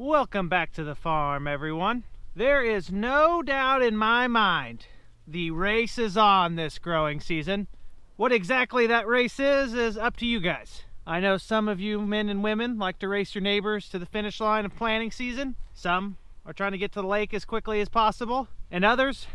Welcome back to the farm, everyone. There is no doubt in my mind the race is on this growing season. What exactly that race is up to you guys. I know some of you men and women like to race your neighbors to the finish line of planting season. Some are trying to get to the lake as quickly as possible, and others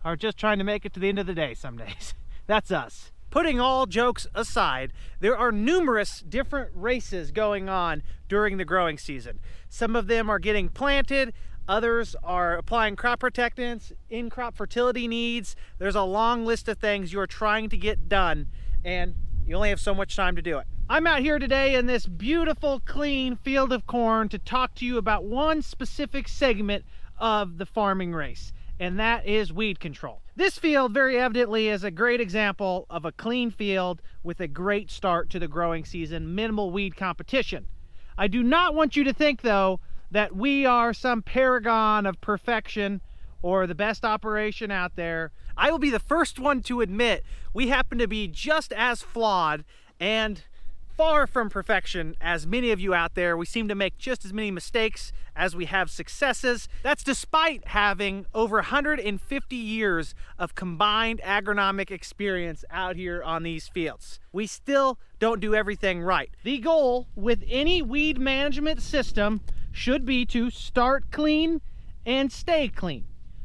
are just trying to make it to the end of the day some days. That's us. Putting all jokes aside, there are numerous different races going on during the growing season. Some of them are getting planted, others are applying crop protectants, in-crop fertility needs. There's a long list of things you are trying to get done, and you only have so much time to do it. I'm out here today in this beautiful, clean field of corn to talk to you about one specific segment of the farming race, and that is weed control. This field very evidently is a great example of a clean field with a great start to the growing season, minimal weed competition. I do not want you to think, though, that we are some paragon of perfection or the best operation out there. I will be the first one to admit we happen to be just as flawed and far from perfection as many of you out there. We seem to make just as many mistakes as we have successes. That's despite having over 150 years of combined agronomic experience out here on these fields. We still don't do everything right. The goal with any weed management system should be to start clean and stay clean.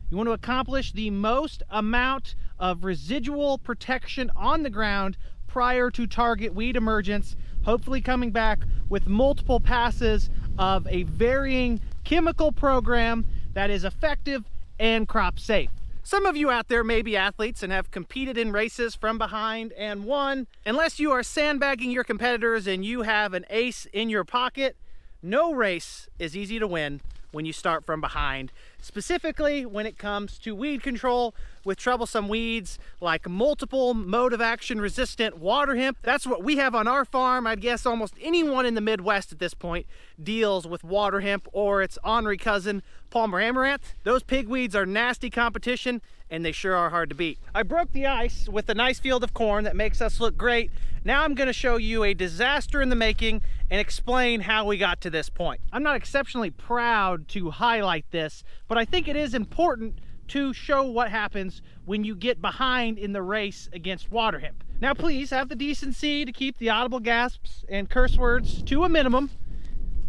You want to accomplish the most amount of residual protection on the ground prior to target weed emergence, hopefully coming back with multiple passes of a varying chemical program that is effective and crop safe. Some of you out there may be athletes and have competed in races from behind and won. Unless you are sandbagging your competitors and you have an ace in your pocket, no race is easy to win when you start from behind, specifically when it comes to weed control with troublesome weeds like multiple mode of action resistant water hemp. That's what we have on our farm. I'd guess almost anyone in the Midwest at this point deals with water hemp or its ornery cousin, Palmer amaranth. Those pigweeds are nasty competition, and they sure are hard to beat. I broke the ice with a nice field of corn that makes us look great. Now I'm going to show you a disaster in the making and explain how we got to this point. I'm not exceptionally proud to highlight this, but I think it is important to show what happens when you get behind in the race against water hemp. Now please have the decency to keep the audible gasps and curse words to a minimum.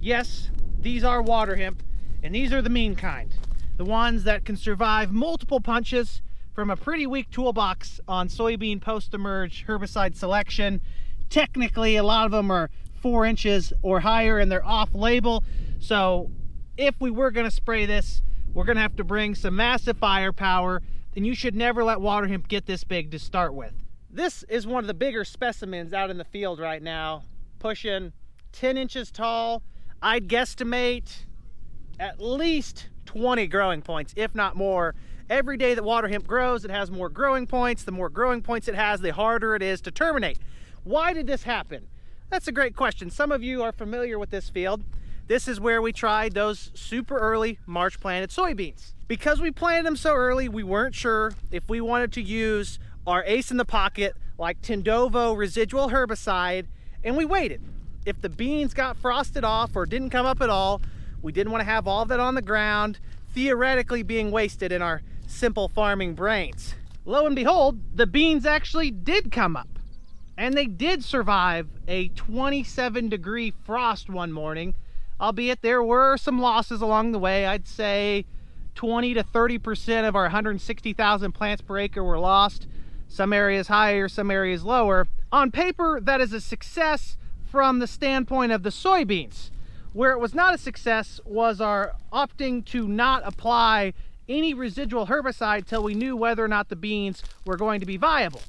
Yes, these are water hemp, and these are the mean kind. The ones that can survive multiple punches from a pretty weak toolbox on soybean post-emerge herbicide selection. Technically, a lot of them are 4 inches or higher and they're off-label. So if we were gonna spray this, we're gonna have to bring some massive firepower, and you should never let water hemp get this big to start with. This is one of the bigger specimens out in the field right now, pushing 10 inches tall. I'd guesstimate at least 20 growing points, if not more. Every day that water hemp grows, it has more growing points. The more growing points it has, the harder it is to terminate. Why did this happen? That's a great question. Some of you are familiar with this field. This is where we tried those super early March planted soybeans. Because we planted them so early, we weren't sure if we wanted to use our ace in the pocket like Tendovo residual herbicide, and we waited. If the beans got frosted off or didn't come up at all, we didn't want to have all of that on the ground, theoretically being wasted in our simple farming brains. Lo and behold, the beans actually did come up, and they did survive a 27-degree frost one morning, albeit there were some losses along the way. I'd say 20 to 30% of our 160,000 plants per acre were lost. Some areas higher, some areas lower. On paper, that is a success from the standpoint of the soybeans. Where it was not a success was our opting to not apply any residual herbicide till we knew whether or not the beans were going to be viable.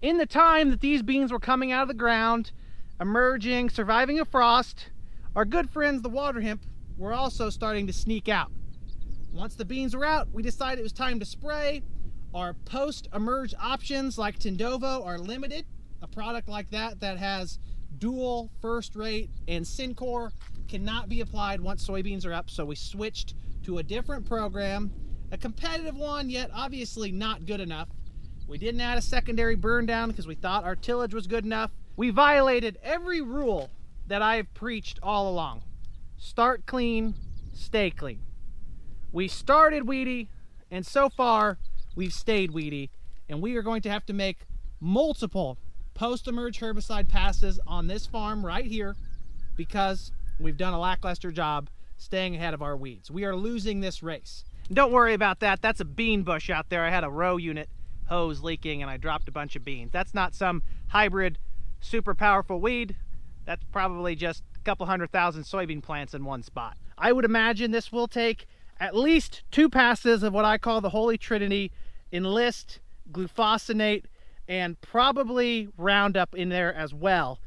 In the time that these beans were coming out of the ground, emerging, surviving a frost, our good friends, the water hemp, were also starting to sneak out. Once the beans were out, we decided it was time to spray. Our post-emerge options like Tendovo are limited. A product like that has dual first rate and Syncor cannot be applied once soybeans are up, so we switched to a different program, a competitive one, yet obviously not good enough. We didn't add a secondary burn down because we thought our tillage was good enough. We violated every rule that I've preached all along. Start clean, stay clean. We started weedy, and so far we've stayed weedy, and we are going to have to make multiple post-emerge herbicide passes on this farm right here because we've done a lackluster job staying ahead of our weeds. We are losing this race. And don't worry about that. That's a bean bush out there. I had a row unit hose leaking and I dropped a bunch of beans. That's not some hybrid super powerful weed. That's probably just a couple 100,000 soybean plants in one spot. I would imagine this will take at least 2 passes of what I call the Holy Trinity: Enlist, glufosinate, and probably Roundup in there as well.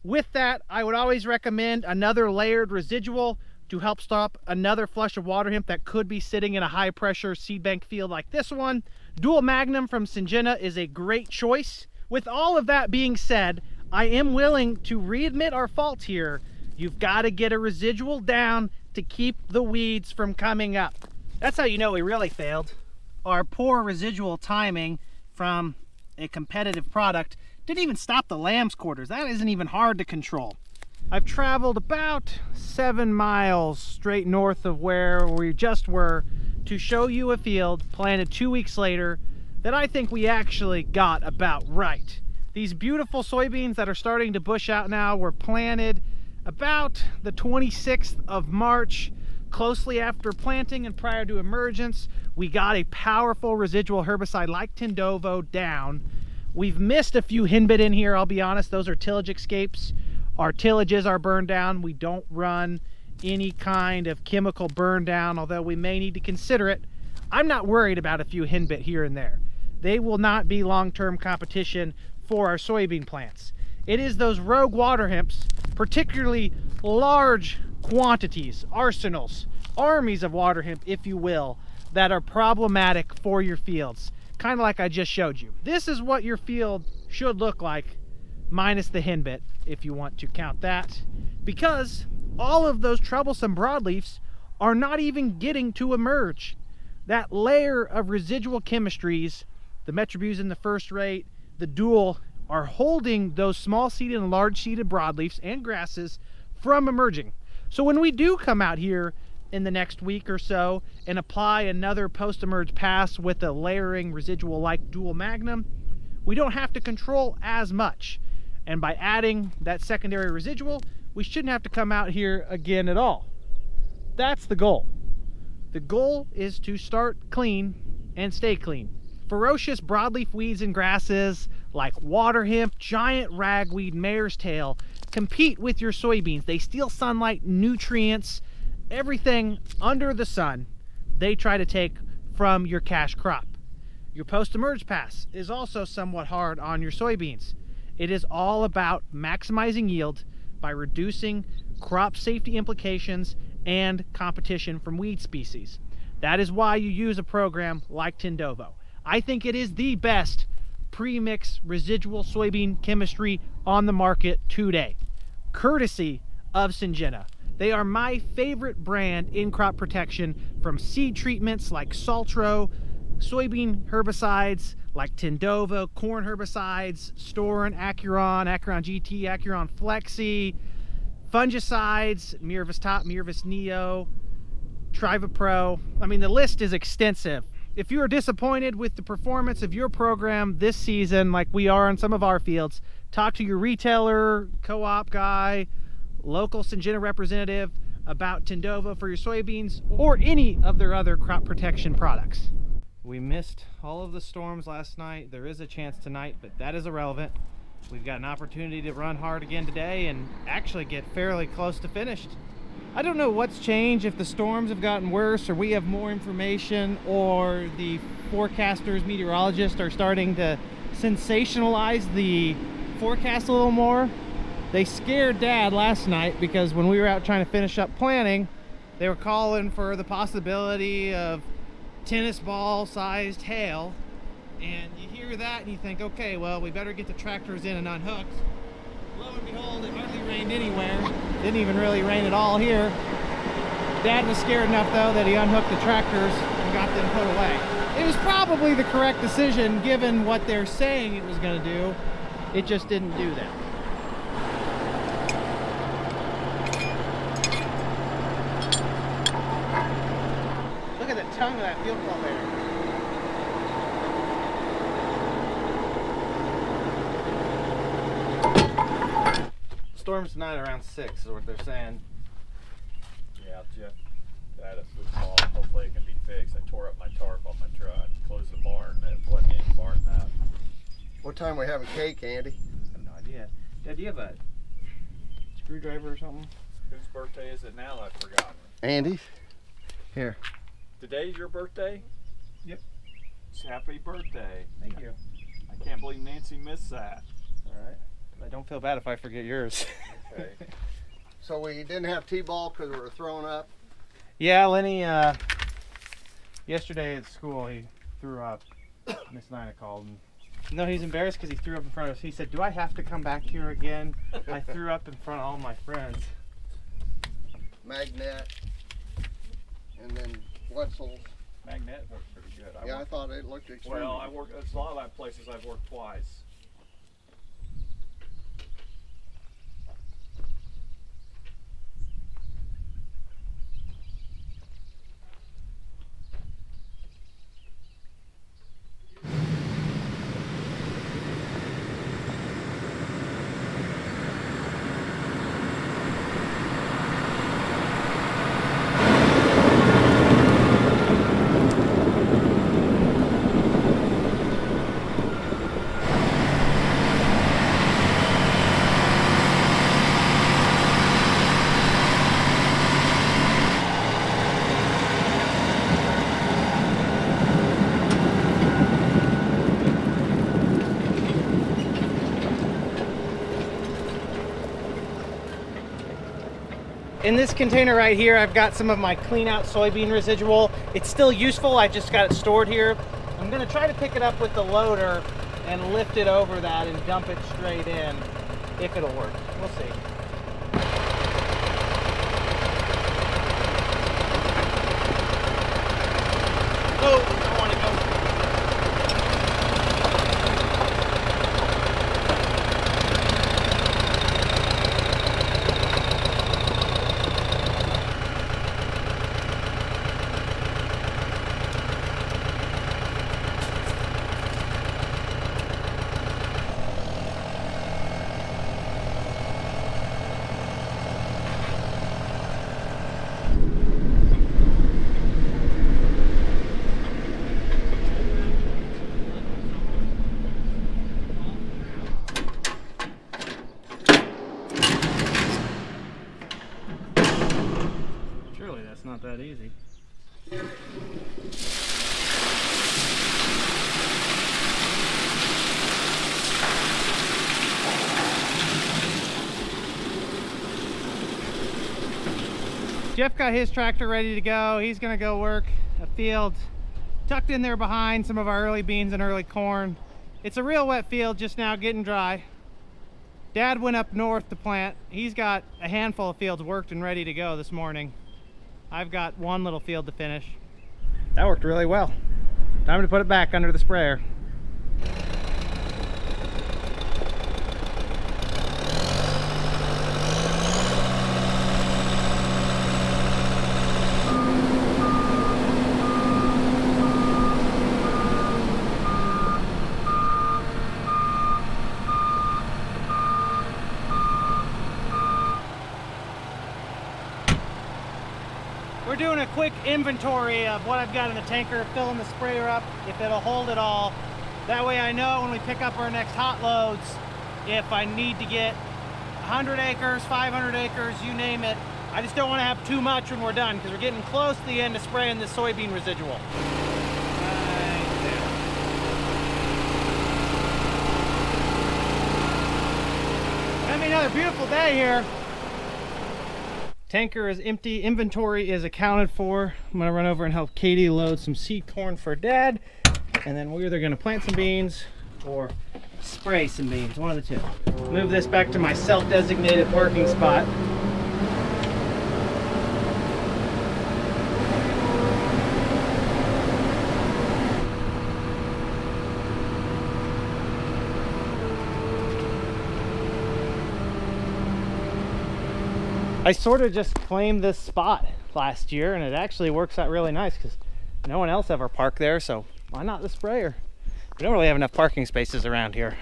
With that, I would always recommend another layered residual to help stop another flush of water hemp that could be sitting in a high pressure seed bank field like this one. Dual Magnum from Syngenta is a great choice. With all of that being said, I am willing to readmit our fault here. You've got to get a residual down to keep the weeds from coming up. That's how you know we really failed. Our poor residual timing from a competitive product didn't even stop the lamb's quarters. That isn't even hard to control. I've traveled about 7 miles straight north of where we just were to show you a field planted 2 weeks later that I think we actually got about right. These beautiful soybeans that are starting to bush out now were planted about the 26th of March, closely after planting and prior to emergence. We got a powerful residual herbicide like Tindovo down. We've missed a few henbit in here, I'll be honest. Those are tillage escapes. Our tillages are burned down. We don't run any kind of chemical burn down, although we may need to consider it. I'm not worried about a few henbit here and there. They will not be long-term competition for our soybean plants. It is those rogue water hemps, particularly large quantities, arsenals, armies of water hemp, if you will, that are problematic for your fields. Kind of like I just showed you. This is what your field should look like, minus the henbit, if you want to count that, because all of those troublesome broadleafs are not even getting to emerge. That layer of residual chemistries, the metribuzin, the first rate, the dual, are holding those small seeded and large seeded broadleafs and grasses from emerging. So when we do come out here in the next week or so and apply another post-emerge pass with a layering residual like Dual Magnum, we don't have to control as much. And by adding that secondary residual, we shouldn't have to come out here again at all. That's the goal. The goal is to start clean and stay clean. Ferocious broadleaf weeds and grasses like water hemp, giant ragweed, mare's tail compete with your soybeans. They steal sunlight, nutrients, everything under the sun they try to take from your cash crop. Your post-emerge pass is also somewhat hard on your soybeans. It is all about maximizing yield by reducing crop safety implications and competition from weed species. That is why you use a program like Tindovo. I think it is the best pre-mix residual soybean chemistry on the market today, courtesy of Syngenta. They are my favorite brand in crop protection, from seed treatments like Saltro, soybean herbicides like Tindovo, corn herbicides, Storin, Acuron, Acuron GT, Acuron Flexi, fungicides, Miravis Top, Miravis Neo, Trivapro. I mean, the list is extensive. If you are disappointed with the performance of your program this season, like we are on some of our fields, talk to your retailer, co-op guy, local Syngenta representative about Tindovo for your soybeans or any of their other crop protection products. We missed all of the storms last night. There is a chance tonight, but that is irrelevant. We've got an opportunity to run hard again today and actually get fairly close to finished. I don't know what's changed, if the storms have gotten worse or we have more information or the forecasters, meteorologists are starting to sensationalize the forecast a little more. They scared Dad last night because when we were out trying to finish up planting, they were calling for the possibility of tennis ball sized hail. And you hear that and you think, okay, well, we better get the tractors in and unhooked. Lo and behold, it hardly rained anywhere. Didn't even really rain at all here. Dad was scared enough, though, that he unhooked the tractors and got them put away. It was probably the correct decision given what they're saying it was going to do. It just didn't do that. tongue of that field cultivator. Storm's tonight around 6 is what they're saying. Yeah, Jeff had a food ball. Hopefully it can be fixed. I tore up my tarp on my truck, closed the barn, and it wasn't in far enough. What time we having cake, Andy? I have no idea. Dad, do you have a screwdriver or something? Whose birthday is it now? I've forgotten. Andy's. Here. Today's your birthday? Yep. It's happy birthday. Thank you. I can't believe Nancy missed that. All right. I don't feel bad if I forget yours. Okay. So we didn't have T-ball because we were throwing up. Yeah, Lenny, yesterday at school, he threw up. Miss Nina called and no, he's embarrassed because he threw up in front of us. He said, do I have to come back here again? I threw up in front of all my friends. Magnet. And then Wetzel's. Magnet worked pretty good. I thought it looked extremely. Well, I worked. It's a lot of that places I've worked twice. In this container right here, I've got some of my clean out soybean residual. It's still useful, I just got it stored here. I'm gonna try to pick it up with the loader and lift it over that and dump it straight in, if it'll work. We'll see. Oh, I don't wanna go. Surely that's not that easy. Jeff got his tractor ready to go. He's gonna go work a field tucked in there behind some of our early beans and early corn. It's a real wet field just now, getting dry. Dad went up north to plant. He's got a handful of fields worked and ready to go this morning. I've got one little field to finish. That worked really well. Time to put it back under the sprayer. We're doing a quick inventory of what I've got in the tanker, filling the sprayer up, if it'll hold it all. That way I know when we pick up our next hot loads, if I need to get 100 acres, 500 acres, you name it. I just don't want to have too much when we're done because we're getting close to the end of spraying this soybean residual. Gonna be another beautiful day here. Tanker is empty, inventory is accounted for. I'm gonna run over and help Katie load some seed corn for Dad, and then we're either gonna plant some beans or spray some beans, one of the two. Move this back to my self-designated parking spot. I sort of just claimed this spot last year, and it actually works out really nice because No one else ever parked there, so why not the sprayer? We don't really have enough parking spaces around here.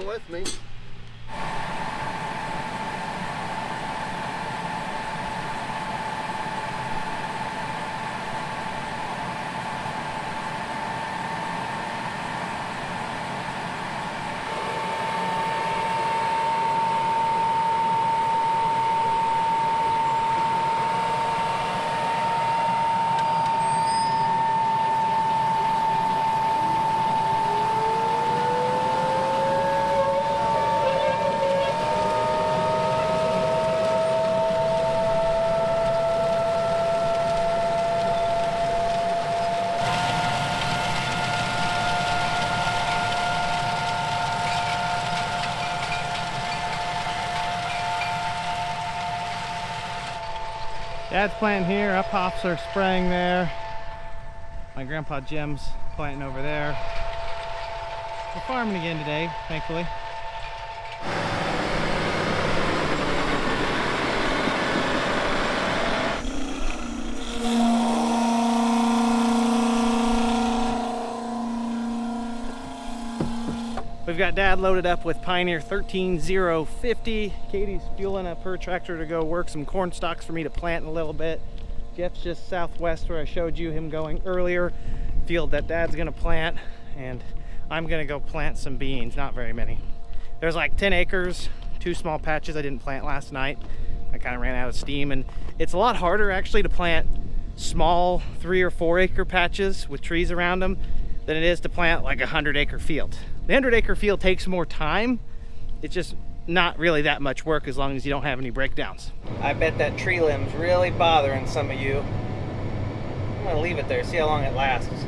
With me. Dad's planting here, up hops are spraying there. My grandpa Jim's planting over there. We're farming again today, thankfully. We've got Dad loaded up with Pioneer 13050. Katie's fueling up her tractor to go work some corn stalks for me to plant in a little bit. Jeff's just southwest where I showed you him going earlier. Field that Dad's gonna plant, and I'm gonna go plant some beans, not very many. There's like 10 acres, 2 small patches I didn't plant last night. I kind of ran out of steam, and it's a lot harder actually to plant small 3 or 4 acre patches with trees around them than it is to plant like a 100-acre field. The 100-acre field takes more time. It's just not really that much work as long as you don't have any breakdowns. I bet that tree limb's really bothering some of you. I'm gonna leave it there, see how long it lasts.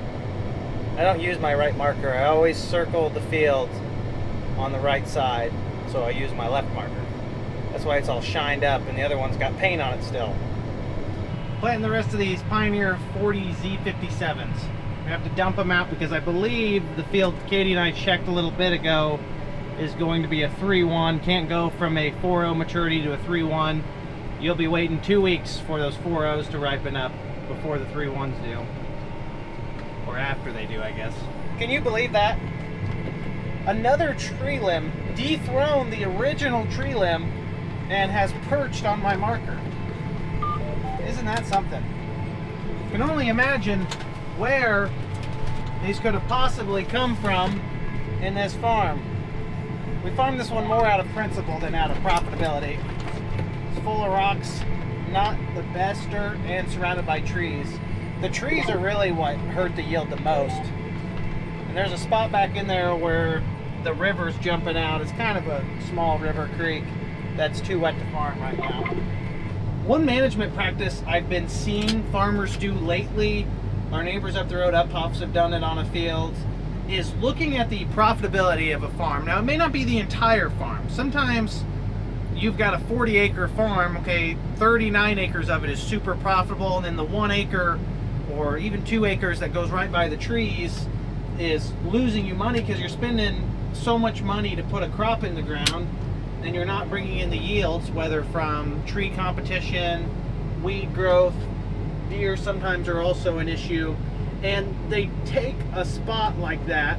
I don't use my right marker. I always circle the field on the right side, so I use my left marker. That's why it's all shined up and the other one's got paint on it still. Planting the rest of these Pioneer 40 Z57s. I have to dump them out because I believe the field Katie and I checked a little bit ago is going to be a 3-1. Can't go from a 4.0 maturity to a 3-1. You'll be waiting 2 weeks for those 4.0s to ripen up before the 3-1s do. Or after they do, I guess. Can you believe that? Another tree limb dethroned the original tree limb and has perched on my marker. Isn't that something? You can only imagine where these could have possibly come from in this farm. We farmed this one more out of principle than out of profitability. It's full of rocks, not the best dirt, and surrounded by trees. The trees are really what hurt the yield the most. And there's a spot back in there where the river's jumping out. It's kind of a small river creek that's too wet to farm right now. One management practice I've been seeing farmers do lately, our neighbors up the road, up hops, have done it on a field, is looking at the profitability of a farm. Now, it may not be the entire farm. Sometimes you've got a 40-acre farm, okay, 39 acres of it is super profitable, and then the 1 acre or even 2 acres that goes right by the trees is losing you money because you're spending so much money to put a crop in the ground and you're not bringing in the yields, whether from tree competition, weed growth. Deer sometimes are also an issue, and they take a spot like that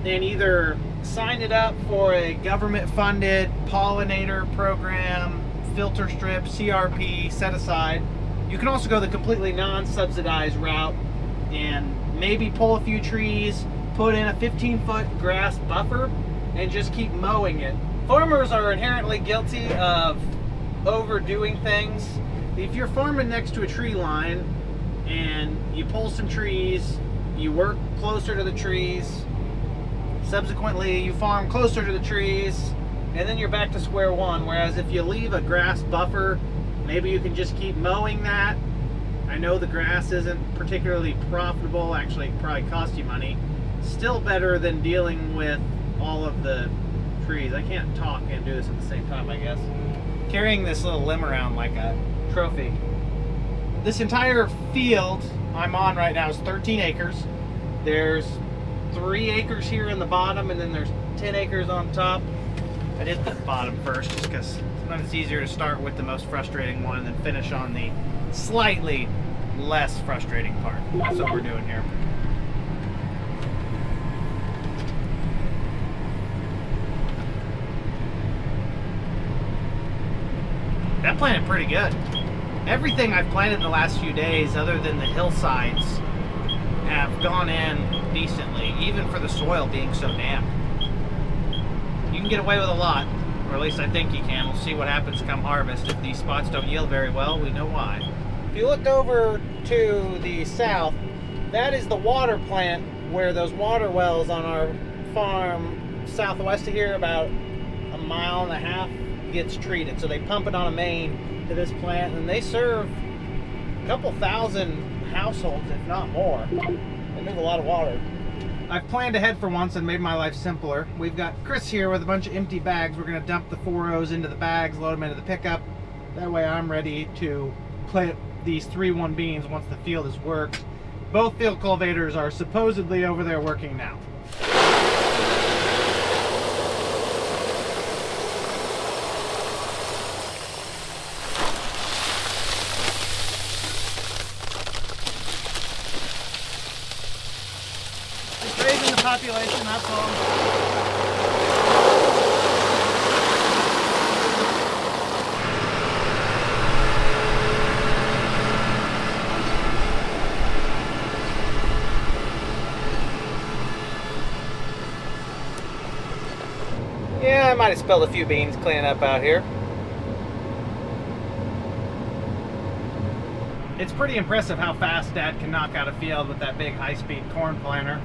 and either sign it up for a government-funded pollinator program, filter strip, CRP, set aside. You can also go the completely non-subsidized route and maybe pull a few trees, put in a 15-foot grass buffer, and just keep mowing it. Farmers are inherently guilty of overdoing things. If you're farming next to a tree line and you pull some trees, you work closer to the trees, subsequently you farm closer to the trees, and then you're back to square one. Whereas if you leave a grass buffer Maybe you can just keep mowing that. I know the grass isn't particularly profitable, actually it probably costs you money. Still better than dealing with all of the trees. I can't talk and do this at the same time, I guess. Carrying this little limb around like a trophy. This entire field I'm on right now is 13 acres. There's 3 acres here in the bottom, and then there's 10 acres on top. I did the bottom first just because sometimes it's easier to start with the most frustrating one and then finish on the slightly less frustrating part. That's what we're doing here. That planted pretty good. Everything I've planted the last few days, other than the hillsides, have gone in decently, even for the soil being so damp. You can get away with a lot, or at least I think you can. We'll see what happens come harvest. If these spots don't yield very well, we know why. If you look over to the south, that is the water plant where those water wells on our farm southwest of here, about 1.5 miles, gets treated. So they pump it on a main to this plant, and they serve a couple thousand households, if not more. They move a lot of water. I've planned ahead for once and made my life simpler. We've got Chris here with a bunch of empty bags. We're going to dump the 4 rows into the bags, load them into the pickup. That way I'm ready to plant these 3-1 beans once the field is worked. Both field cultivators are supposedly over there working now. Population, that's all. Yeah, I might have spilled a few beans cleaning up out here. It's pretty impressive how fast Dad can knock out a field with that big high-speed corn planter.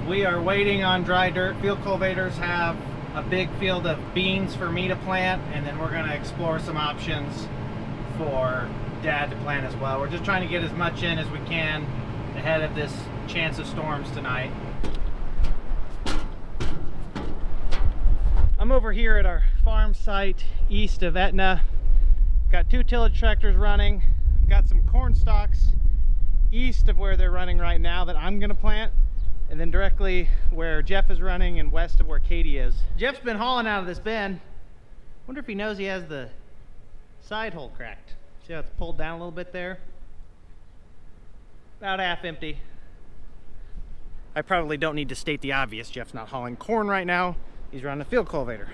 We are waiting on dry dirt. Field cultivators have a big field of beans for me to plant, and then we're going to explore some options for Dad to plant as well. We're just trying to get as much in as we can ahead of this chance of storms tonight. I'm over here at our farm site east of Etna. Got 2 tillage tractors running. Got some corn stalks east of where they're running right now that I'm going to plant. And then directly where Jeff is running and west of where Katie is. Jeff's been hauling out of this bin. Wonder if he knows he has the side hole cracked. See how it's pulled down a little bit there? About half empty. I probably don't need to state the obvious. Jeff's not hauling corn right now. He's running a field cultivator.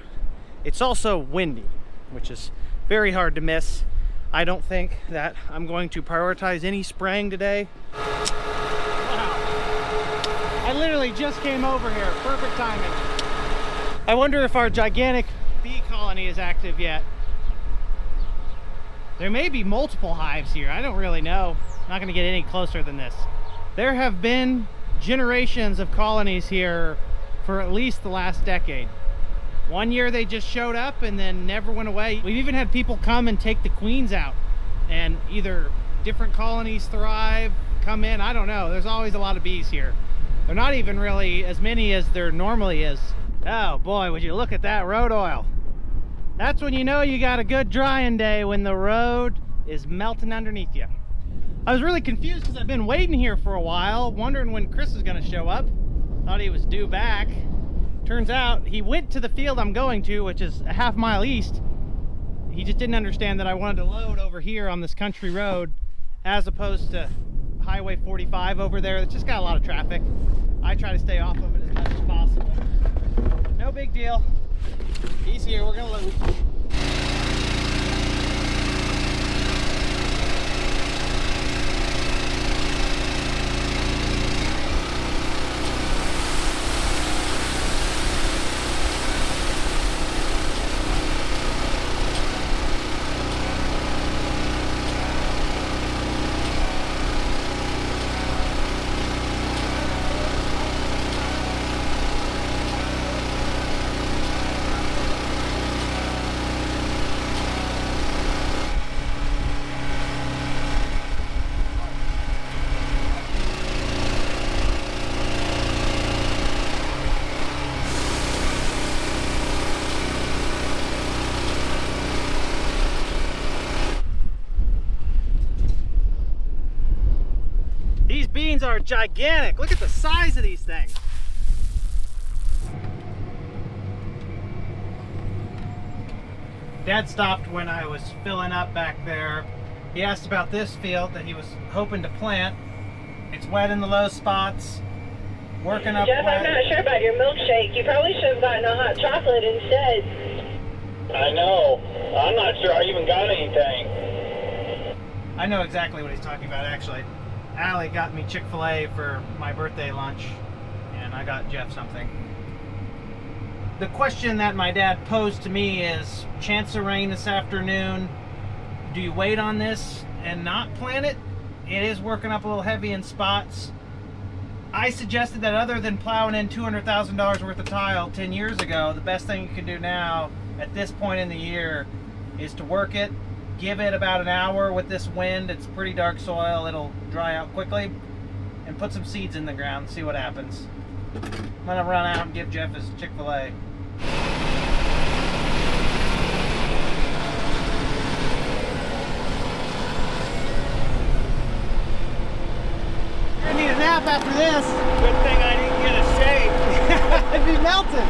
It's also windy, which is very hard to miss. I don't think that I'm going to prioritize any spraying today. I literally just came over here, perfect timing. I wonder if our gigantic bee colony is active yet. There may be multiple hives here, I don't really know. I'm not gonna get any closer than this. There have been generations of colonies here for at least the last decade. One year they just showed up and then never went away. We've even had people come and take the queens out, and either different colonies thrive, come in, I don't know. There's always a lot of bees here. They're not even really as many as there normally is. Oh boy, would you look at that road oil. That's when you know you got a good drying day, when the road is melting underneath you. I was really confused because I've been waiting here for a while, wondering when Chris is gonna show up. Thought he was due back. Turns out he went to the field I'm going to, which is a half mile east. He just didn't understand that I wanted to load over here on this country road as opposed to Highway 45 over there. It's just got a lot of traffic. I try to stay off of it as much as possible. No big deal. He's here, we're gonna load. beans are gigantic. Look at the size of these things. Dad stopped when I was filling up back there. He asked about this field that he was hoping to plant. It's wet in the low spots, working up Jeff, wet. I'm not sure about your milkshake. You probably should have gotten a hot chocolate instead. I know. I'm not sure I even got anything. I know exactly what he's talking about, actually. Allie got me Chick-fil-A for my birthday lunch, and I got Jeff something. The question that my dad posed to me is, chance of rain this afternoon, do you wait on this and not plant it? It is working up a little heavy in spots. I suggested that other than plowing in $200,000 worth of tile 10 years ago, the best thing you can do now at this point in the year is to work it, give it about an hour with this wind. It's pretty dark soil, it'll dry out quickly, and put some seeds in the ground, see what happens. I'm gonna run out and give Jeff his Chick-fil-A. I need a nap after this. Good thing I didn't get a shake. I'd be melting.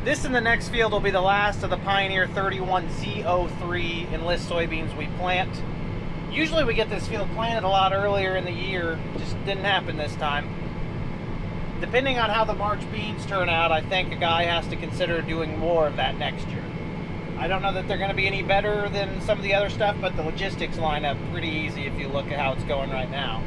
This and the next field will be the last of the Pioneer 31Z03 Enlist soybeans we plant. Usually we get this field planted a lot earlier in the year, just didn't happen this time. Depending on how the March beans turn out, I think a guy has to consider doing more of that next year. I don't know that they're going to be any better than some of the other stuff, but the logistics line up pretty easy if you look at how it's going right now.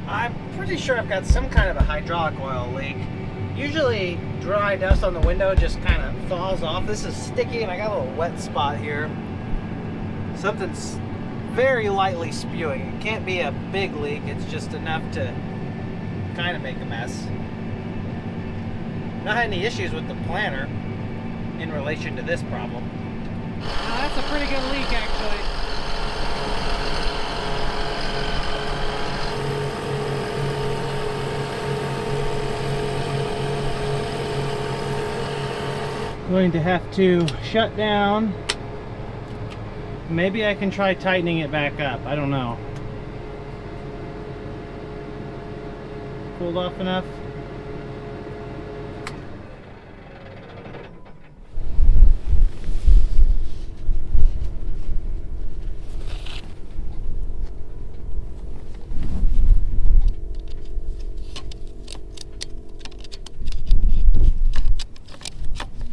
I'm pretty sure I've got some kind of a hydraulic oil leak. Usually dry dust on the window just kind of falls off. This is sticky and I got a little wet spot here. Something's very lightly spewing. It can't be a big leak, it's just enough to kind of make a mess. Not had any issues with the planter in relation to this problem. That's a pretty good leak actually. Going to have to shut down Maybe I can try tightening it back up. I don't know. Cooled off enough?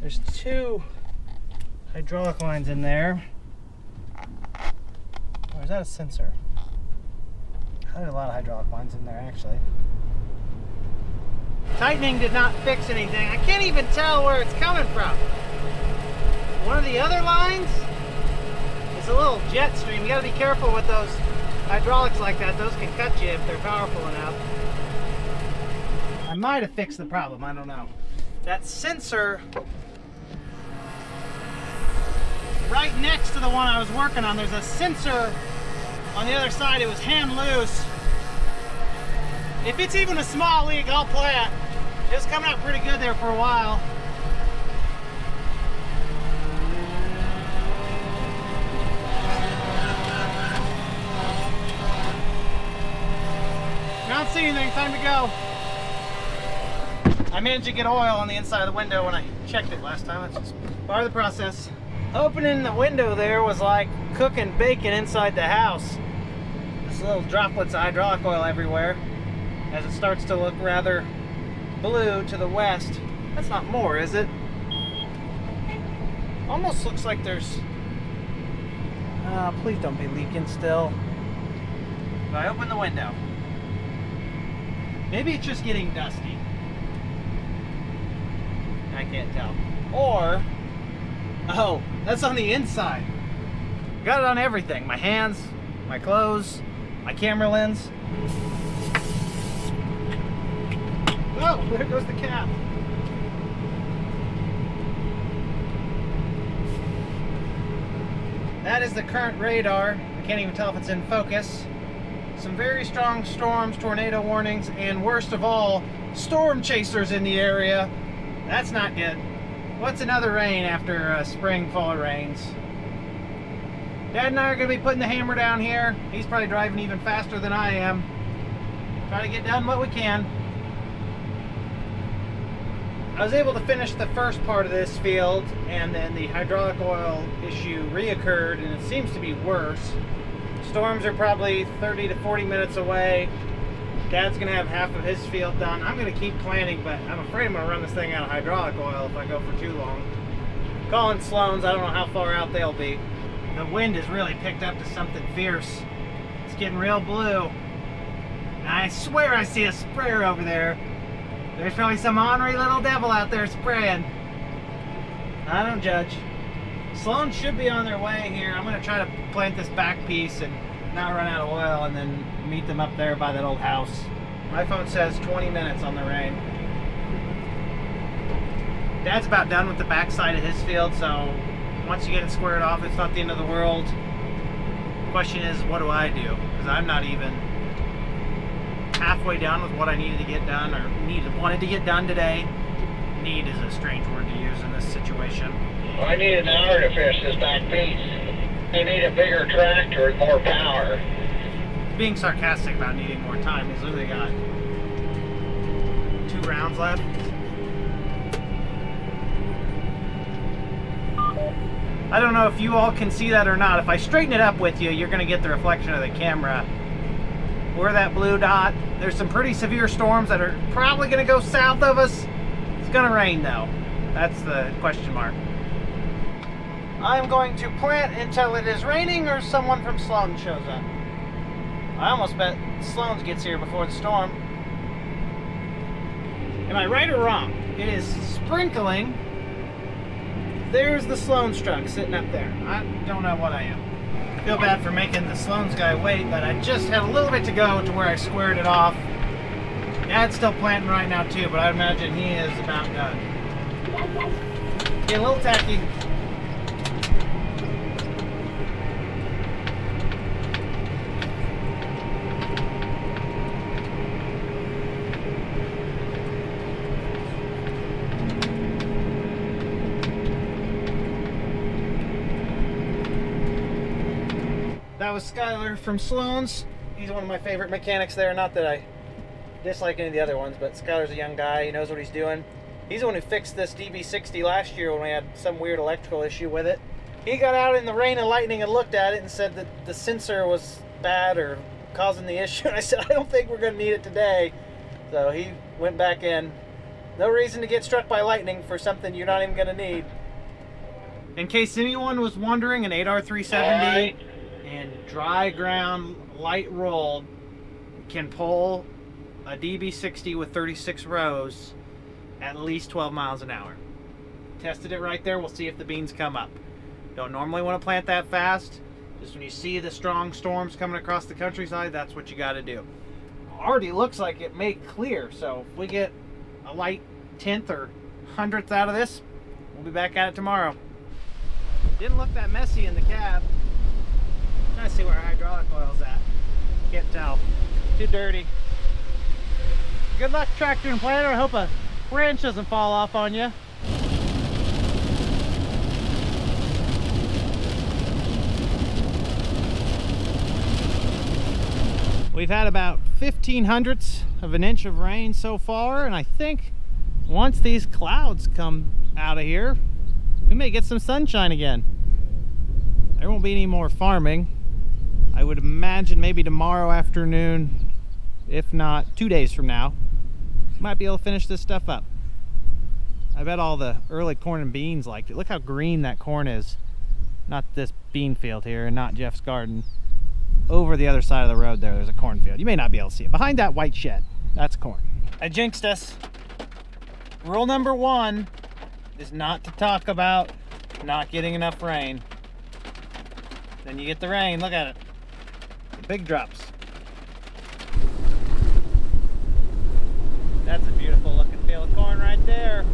There's 2 hydraulic lines in there. Or is that a sensor? There's a lot of hydraulic lines in there actually. Tightening did not fix anything. I can't even tell where it's coming from. One of the other lines is a little jet stream. You gotta be careful with those hydraulics like that. Those can cut you if they're powerful enough. I might have fixed the problem, I don't know. That sensor right next to the one I was working on, there's a sensor on the other side. It was hand loose. If it's even a small leak, I'll play it. It was coming out pretty good there for a while. I don't see anything, time to go. I managed to get oil on the inside of the window when I checked it last time. That's just part of the process. Opening the window there was like cooking bacon inside the house. Just little droplets of hydraulic oil everywhere as it starts to look rather blue to the west. That's not more, is it? Almost looks like there's... please don't be leaking still. If I open the window. Maybe it's just getting dusty. I can't tell. Or... oh, that's on the inside. Got it on everything. My hands, my clothes, my camera lens. Oh, there goes the cap. That is the current radar. I can't even tell if it's in focus. Some very strong storms, tornado warnings, and worst of all, storm chasers in the area. That's not good. What's another rain after spring, fall rains? Dad and I are going to be putting the hammer down here. He's probably driving even faster than I am. Try to get done what we can. I was able to finish the first part of this field, and then the hydraulic oil issue reoccurred, and it seems to be worse. Storms are probably 30 to 40 minutes away. Dad's going to have half of his field done. I'm going to keep planting, but I'm afraid I'm going to run this thing out of hydraulic oil if I go for too long. Calling Sloan's, I don't know how far out they'll be. The wind has really picked up to something fierce. It's getting real blue. And I swear I see a sprayer over there. There's probably some ornery little devil out there spraying. I don't judge. Sloan should be on their way here. I'm going to try to plant this back piece and not run out of oil and then meet them up there by that old house. My phone says 20 minutes on the rain. Dad's about done with the back side of his field, so once you get it squared off, it's not the end of the world. The question is, what do I do? Because I'm not even halfway done with what I needed to get done, or wanted to get done today. Need is a strange word to use in this situation. Well, I need an hour to finish this back piece. I need a bigger tractor with more power. Being sarcastic about needing more time. He's literally got 2 rounds left. I don't know if you all can see that or not. If I straighten it up with you, you're going to get the reflection of the camera. Where that blue dot, there's some pretty severe storms that are probably going to go south of us. It's going to rain though. That's the question mark. I'm going to plant until it is raining or someone from Sloan shows up. I almost bet Sloan's gets here before the storm. Am I right or wrong? It is sprinkling. There's the Sloan's truck sitting up there. I don't know what I am. Feel bad for making the Sloan's guy wait, but I just had a little bit to go to where I squared it off. Dad's still planting right now too, but I imagine he is about done. Getting a little tacky. That was Skyler from Sloan's. He's one of my favorite mechanics there. Not that I dislike any of the other ones, but Skyler's a young guy. He knows what he's doing. He's the one who fixed this DB60 last year when we had some weird electrical issue with it. He got out in the rain and lightning and looked at it and said that the sensor was bad or causing the issue. And I said, I don't think we're going to need it today. So he went back in. No reason to get struck by lightning for something you're not even going to need. In case anyone was wondering, an 8R370 and dry ground light rolled can pull a DB60 with 36 rows at least 12 miles an hour. Tested it right there. We'll see if the beans come up. Don't normally want to plant that fast. Just when you see the strong storms coming across the countryside, that's what you got to do. Already looks like it may clear, so if we get a light 10th or 100th out of this, we'll be back at it tomorrow. Didn't look that messy in the cab. Trying to see where our hydraulic oil's at. Can't tell. Too dirty. Good luck, tractor and planter. I hope a branch doesn't fall off on you. We've had about 1/1500ths of an inch of rain so far, and I think once these clouds come out of here, we may get some sunshine again. There won't be any more farming. I would imagine maybe tomorrow afternoon, if not 2 days from now, might be able to finish this stuff up. I bet all the early corn and beans liked it. Look how green that corn is. Not this bean field here, and not Jeff's garden. Over the other side of the road there's a cornfield. You may not be able to see it. Behind that white shed, that's corn. I jinxed us. Rule number 1 is not to talk about not getting enough rain. Then you get the rain, look at it. The big drops. That's a beautiful looking field of corn right there.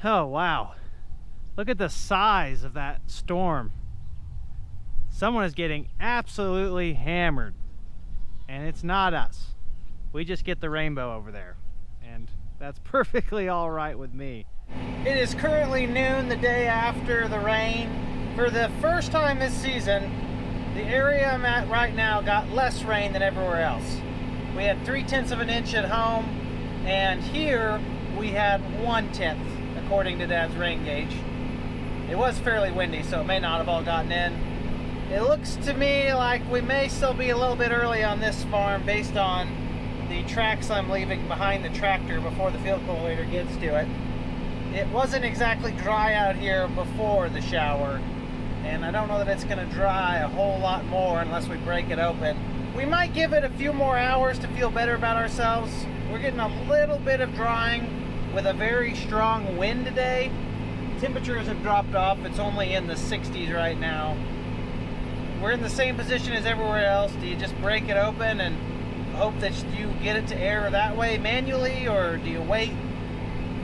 Oh wow, look at the size of that storm. Someone is getting absolutely hammered, and it's not us. We just get the rainbow over there, and that's perfectly all right with me. It is currently noon the day after the rain. For the first time this season, the area I'm at right now got less rain than everywhere else. We had 3/10 of an inch at home, and here we had 1/10. According to Dad's rain gauge. It was fairly windy, so it may not have all gotten in. It looks to me like we may still be a little bit early on this farm based on the tracks I'm leaving behind the tractor before the field cultivator gets to it. It wasn't exactly dry out here before the shower, and I don't know that it's going to dry a whole lot more unless we break it open. We might give it a few more hours to feel better about ourselves. We're getting a little bit of drying with a very strong wind today. Temperatures have dropped off. It's only in the 60s right now. We're in the same position as everywhere else. Do you just break it open and hope that you get it to air that way manually, or do you wait?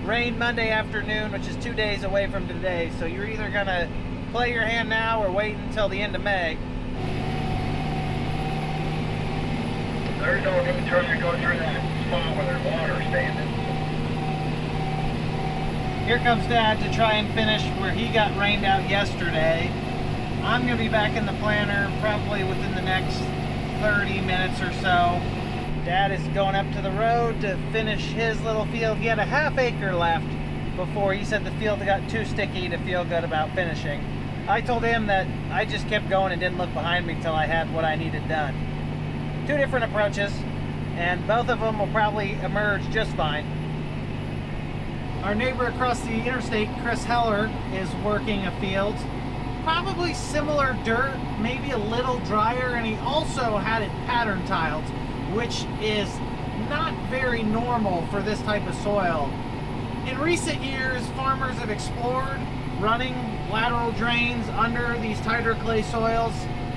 Rain Monday afternoon, which is 2 days away from today, so you're either gonna play your hand now or wait until the end of May. There's no need to try to go through that spot where there's water standing. Here comes Dad to try and finish where he got rained out yesterday. I'm going to be back in the planter probably within the next 30 minutes or so. Dad is going up to the road to finish his little field. He had a ½ acre left before he said the field got too sticky to feel good about finishing. I told him that I just kept going and didn't look behind me till I had what I needed done. 2 different approaches, and both of them will probably emerge just fine. Our neighbor across the interstate, Chris Heller, is working a field. Probably similar dirt, maybe a little drier, and he also had it pattern tiled, which is not very normal for this type of soil. In recent years, farmers have explored running lateral drains under these tighter clay soils.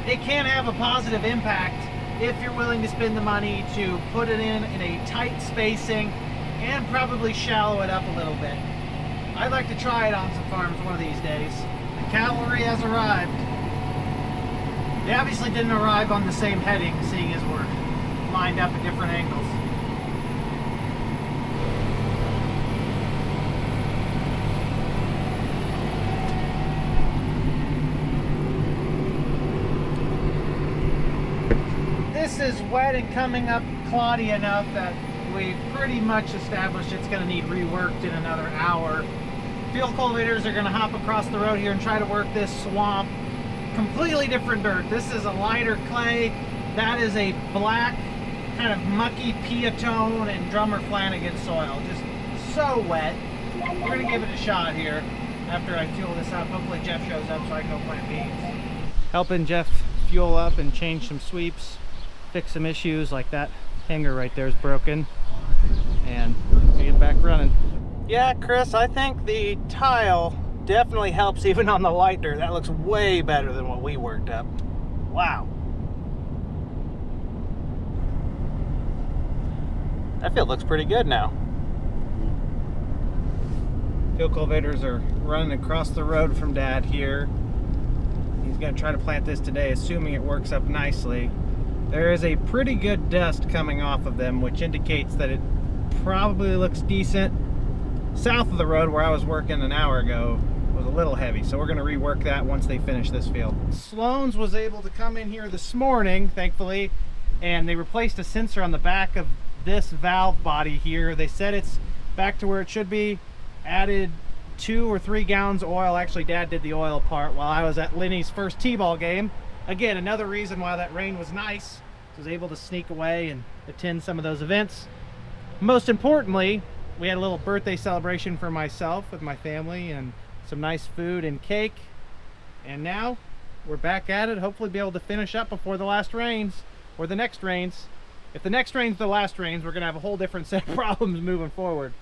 It can have a positive impact if you're willing to spend the money to put it in a tight spacing and probably shallow it up a little bit. I'd like to try it on some farms one of these days. The cavalry has arrived. They obviously didn't arrive on the same heading, seeing as we're lined up at different angles. is wet and coming up cloddy enough that we've pretty much established it's going to need reworked in another hour. Field cultivators are going to hop across the road here and try to work this swamp. Completely different dirt. This is a lighter clay. That is a black, kind of mucky Piatone and Drummer Flanagan soil. Just so wet. We're going to give it a shot here after I fuel this up. Hopefully Jeff shows up so I can go plant beans. Helping Jeff fuel up and change some sweeps, fix some issues like that hanger right there is broken, and get back running. Yeah, Chris, I think the tile definitely helps even on the light dirt. That looks way better than what we worked up. Wow. That field looks pretty good now. Field cultivators are running across the road from Dad here. He's going to try to plant this today, assuming it works up nicely. There is a pretty good dust coming off of them, which indicates that it probably looks decent. South of the road where I was working an hour ago was a little heavy, so we're going to rework that once they finish this field. Sloan's was able to come in here this morning, thankfully, and they replaced a sensor on the back of this valve body here. They said it's back to where it should be, added 2 or 3 gallons of oil. Actually, Dad did the oil part while I was at Lenny's first t-ball game. Again, another reason why that rain was nice. I was able to sneak away and attend some of those events. Most importantly, we had a little birthday celebration for myself with my family and some nice food and cake. And now we're back at it. Hopefully be able to finish up before the last rains or the next rains. If the next rain's the last rains, we're gonna have a whole different set of problems moving forward.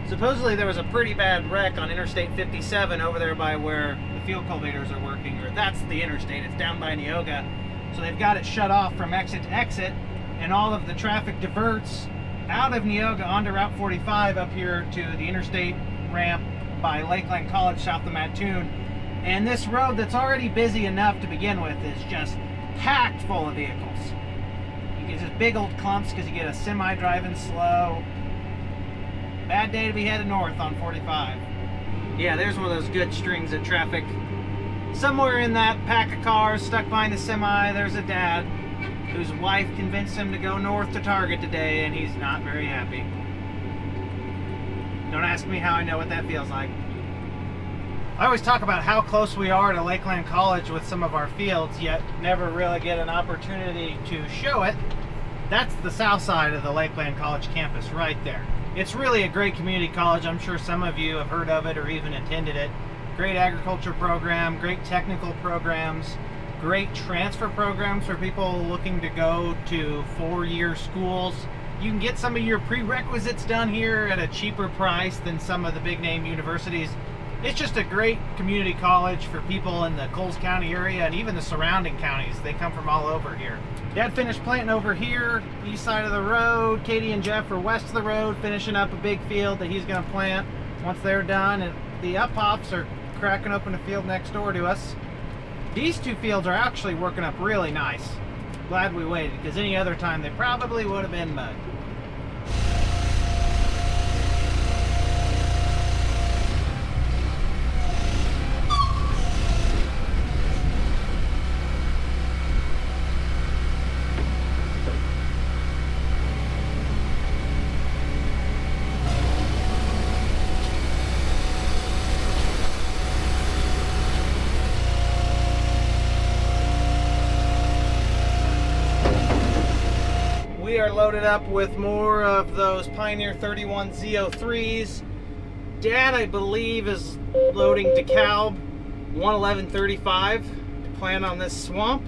Supposedly there was a pretty bad wreck on Interstate 57 over there by where the field cultivators are working, or that's the interstate, it's down by Neoga. So they've got it shut off from exit to exit, and all of the traffic diverts out of Neoga onto Route 45 up here to the interstate ramp by Lakeland College south of Mattoon. And this road that's already busy enough to begin with is just packed full of vehicles. You get just big old clumps because you get a semi driving slow. Bad day to be headed north on 45. Yeah, there's one of those good strings of traffic. Somewhere in that pack of cars stuck behind the semi, there's a dad whose wife convinced him to go north to Target today, and he's not very happy. Don't ask me how I know what that feels like. I always talk about how close we are to Lakeland College with some of our fields, yet never really get an opportunity to show it. That's the south side of the Lakeland College campus right there. It's really a great community college. I'm sure some of you have heard of it or even attended it. Great agriculture program, great technical programs, great transfer programs for people looking to go to 4-year schools. You can get some of your prerequisites done here at a cheaper price than some of the big name universities. It's just a great community college for people in the Coles County area and even the surrounding counties. They come from all over here. Dad finished planting over here, east side of the road. Katie and Jeff are west of the road, finishing up a big field that he's going to plant once they're done. And the up-hops are cracking open a field next door to us. These 2 fields are actually working up really nice. Glad we waited, because any other time they probably would have been mud. We are loaded up with more of those Pioneer 31 Z03s. Dad, I believe, is loading DeKalb 11135 to plant on this swamp.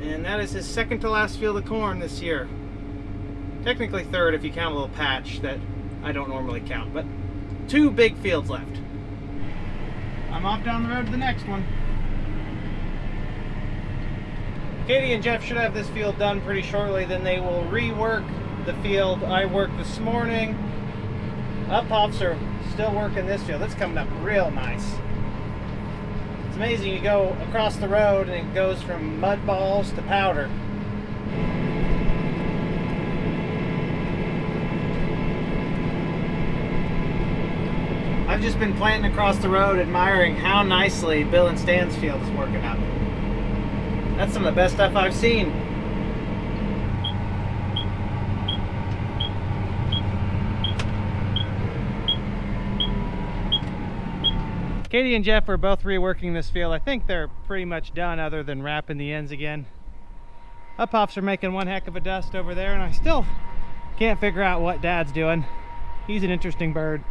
And that is his second to last field of corn this year. Technically third if you count a little patch that I don't normally count, but 2 big fields left. I'm off down the road to the next one. Katie and Jeff should have this field done pretty shortly, then they will rework the field I worked this morning. Up-hops are still working this field. It's coming up real nice. It's amazing, you go across the road and it goes from mud balls to powder. I've just been planting across the road, admiring how nicely Bill and Stan's field is working out. That's some of the best stuff I've seen. Katie and Jeff are both reworking this field. I think they're pretty much done other than wrapping the ends again. Up-hops are making one heck of a dust over there, and I still can't figure out what Dad's doing. He's an interesting bird.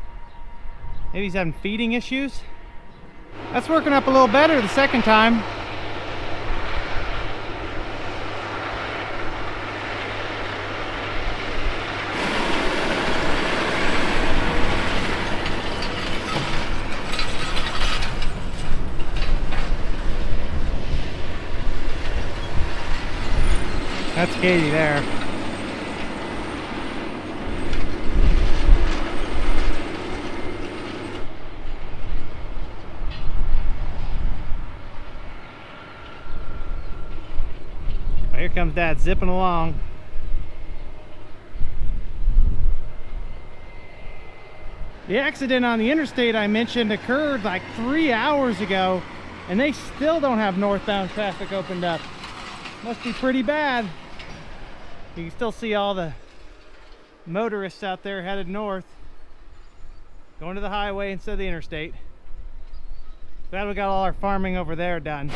Maybe he's having feeding issues. That's working up a little better the second time. That's Katie there. Oh, here comes Dad zipping along. The accident on the interstate I mentioned occurred like 3 hours ago, and they still don't have northbound traffic opened up. Must be pretty bad. You can still see all the motorists out there headed north, going to the highway instead of the interstate. Glad we got all our farming over there done.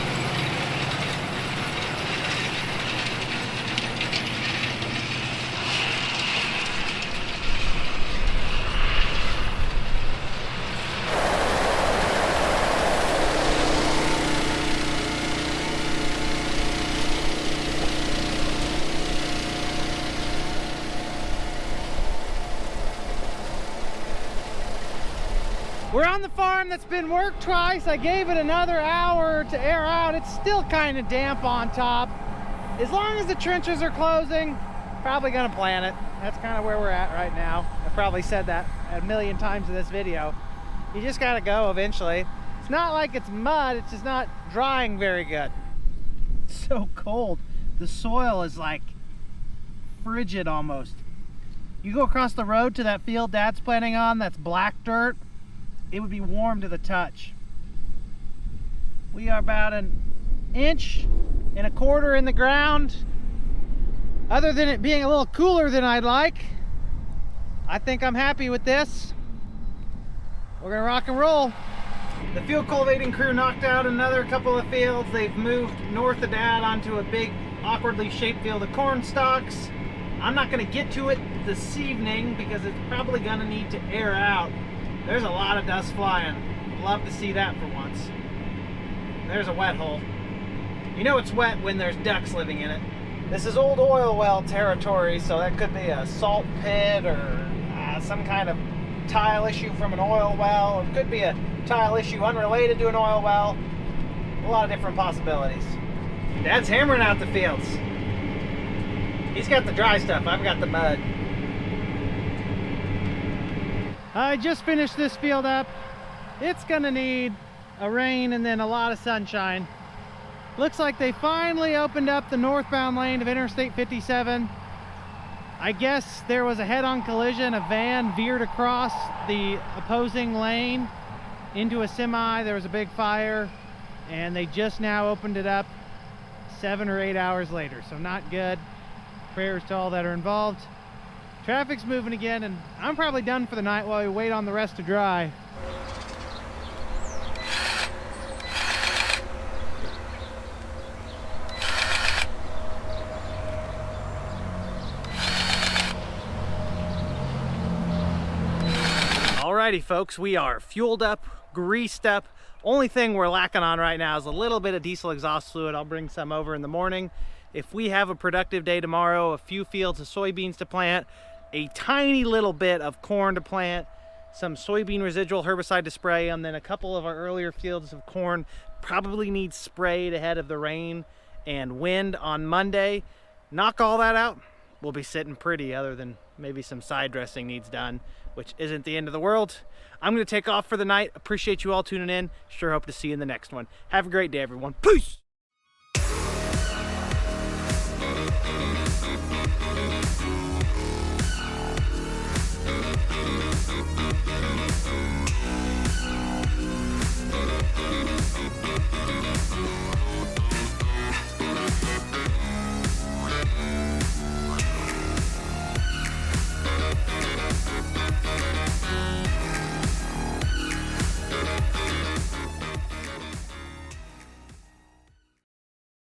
We're on the farm that's been worked twice. I gave it another hour to air out. It's still kind of damp on top. As long as the trenches are closing, probably gonna plant it. That's kind of where we're at right now. I probably said that a million times in this video. You just gotta go eventually. It's not like it's mud, it's just not drying very good. It's so cold. The soil is like frigid almost. You go across the road to that field Dad's planting on, that's black dirt. It would be warm to the touch. We are about 1.25 inches in the ground. Other than it being a little cooler than I'd like, I think I'm happy with this. We're gonna rock and roll. The field cultivating crew knocked out another couple of fields. They've moved north of Dad onto a big awkwardly shaped field of corn stalks. I'm not gonna get to it this evening because it's probably gonna need to air out. There's a lot of dust flying. Love to see that for once. There's a wet hole. You know it's wet when there's ducks living in it. This is old oil well territory, so that could be a salt pit or some kind of tile issue from an oil well. It could be a tile issue unrelated to an oil well. A lot of different possibilities. Dad's hammering out the fields. He's got the dry stuff, I've got the mud. I just finished this field up. It's gonna need a rain and then a lot of sunshine. Looks like they finally opened up the northbound lane of Interstate 57. I guess there was a head-on collision. A van veered across the opposing lane into a semi. There was a big fire and they just now opened it up 7 or 8 hours later, so not good. Prayers to all that are involved. Traffic's moving again, and I'm probably done for the night while we wait on the rest to dry. Alrighty folks, we are fueled up, greased up. Only thing we're lacking on right now is a little bit of diesel exhaust fluid. I'll bring some over in the morning. If we have a productive day tomorrow, a few fields of soybeans to plant, a tiny little bit of corn to plant, some soybean residual herbicide to spray, and then a couple of our earlier fields of corn probably need sprayed ahead of the rain and wind on Monday. Knock all that out, we'll be sitting pretty, other than maybe some side dressing needs done, which isn't the end of the world. I'm going to take off for the night. Appreciate you all tuning in. Sure hope to see you in the next one. Have a great day, everyone. Peace!